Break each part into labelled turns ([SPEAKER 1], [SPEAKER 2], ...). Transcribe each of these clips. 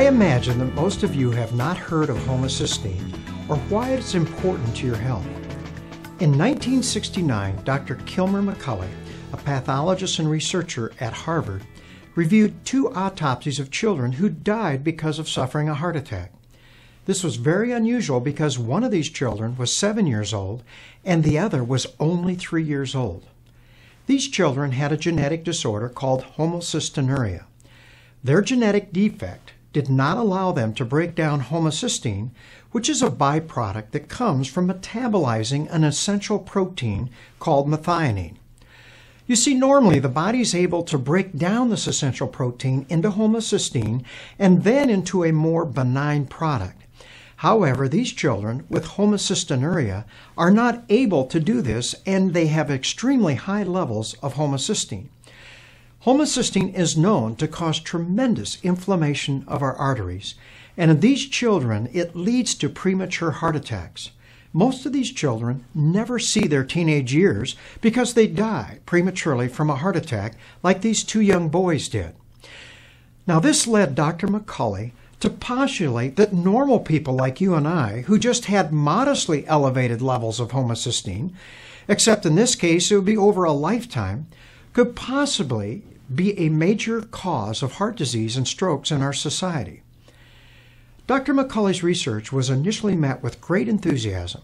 [SPEAKER 1] I imagine that most of you have not heard of homocysteine or why it's important to your health. In 1969, Dr. Kilmer McCulley, a pathologist and researcher at Harvard, reviewed 2 autopsies of children who died because of suffering a heart attack. This was very unusual because one of these children was 7 years old and the other was only 3 years old. These children had a genetic disorder called homocystinuria. Their genetic defect did not allow them to break down homocysteine, which is a byproduct that comes from metabolizing an essential protein called methionine. You see, normally the body is able to break down this essential protein into homocysteine and then into a more benign product. However, these children with homocystinuria are not able to do this, and they have extremely high levels of homocysteine. Homocysteine is known to cause tremendous inflammation of our arteries, and in these children it leads to premature heart attacks. Most of these children never see their teenage years because they die prematurely from a heart attack like these 2 young boys did. Now this led Dr. McCulley to postulate that normal people like you and I, who just had modestly elevated levels of homocysteine, except in this case it would be over a lifetime, could possibly be a major cause of heart disease and strokes in our society. Dr. McCulley's research was initially met with great enthusiasm.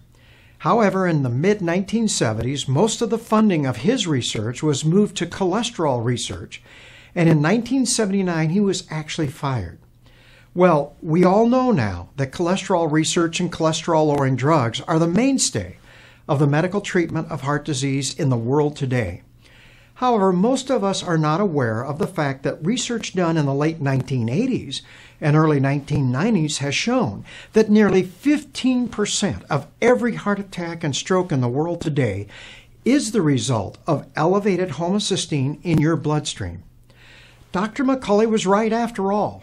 [SPEAKER 1] However, in the mid-1970s, most of the funding of his research was moved to cholesterol research, and in 1979 he was actually fired. Well, we all know now that cholesterol research and cholesterol-lowering drugs are the mainstay of the medical treatment of heart disease in the world today. However, most of us are not aware of the fact that research done in the late 1980s and early 1990s has shown that nearly 15% of every heart attack and stroke in the world today is the result of elevated homocysteine in your bloodstream. Dr. McCulley was right after all.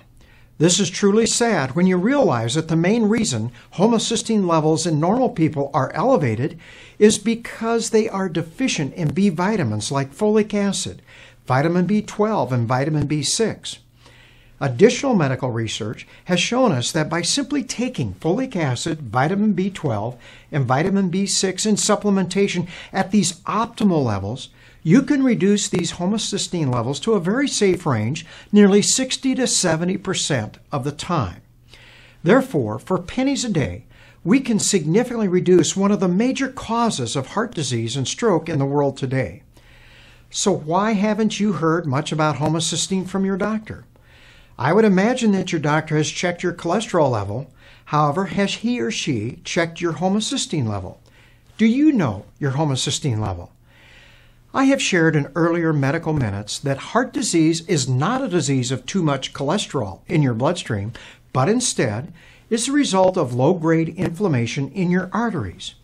[SPEAKER 1] This is truly sad when you realize that the main reason homocysteine levels in normal people are elevated is because they are deficient in B vitamins like folic acid, vitamin B12, and vitamin B6. Additional medical research has shown us that by simply taking folic acid, vitamin B12, and vitamin B6 in supplementation at these optimal levels, you can reduce these homocysteine levels to a very safe range, nearly 60 to 70% of the time. Therefore, for pennies a day, we can significantly reduce one of the major causes of heart disease and stroke in the world today. So why haven't you heard much about homocysteine from your doctor? I would imagine that your doctor has checked your cholesterol level. However, has he or she checked your homocysteine level? Do you know your homocysteine level? I have shared in earlier medical minutes that heart disease is not a disease of too much cholesterol in your bloodstream, but instead is the result of low-grade inflammation in your arteries.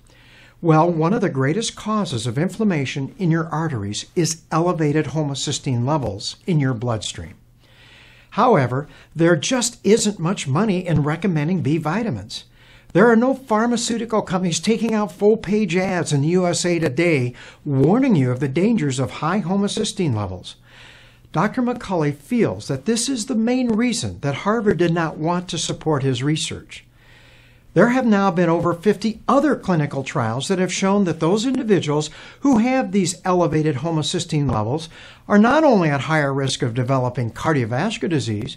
[SPEAKER 1] Well, one of the greatest causes of inflammation in your arteries is elevated homocysteine levels in your bloodstream. However, there just isn't much money in recommending B vitamins. There are no pharmaceutical companies taking out full-page ads in the USA Today warning you of the dangers of high homocysteine levels. Dr. McCulley feels that this is the main reason that Harvard did not want to support his research. There have now been over 50 other clinical trials that have shown that those individuals who have these elevated homocysteine levels are not only at higher risk of developing cardiovascular disease,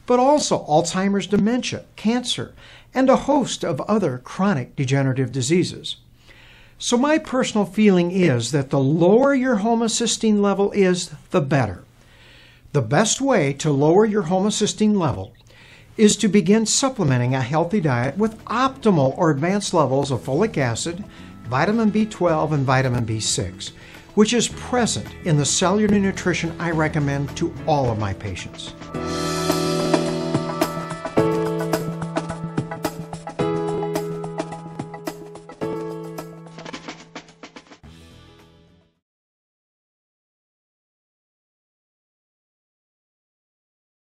[SPEAKER 1] but also Alzheimer's, dementia, cancer, and a host of other chronic degenerative diseases. So my personal feeling is that the lower your homocysteine level is, the better. The best way to lower your homocysteine level is to begin supplementing a healthy diet with optimal or advanced levels of folic acid, vitamin B12, and vitamin B6, which is present in the cellular nutrition I recommend to all of my patients.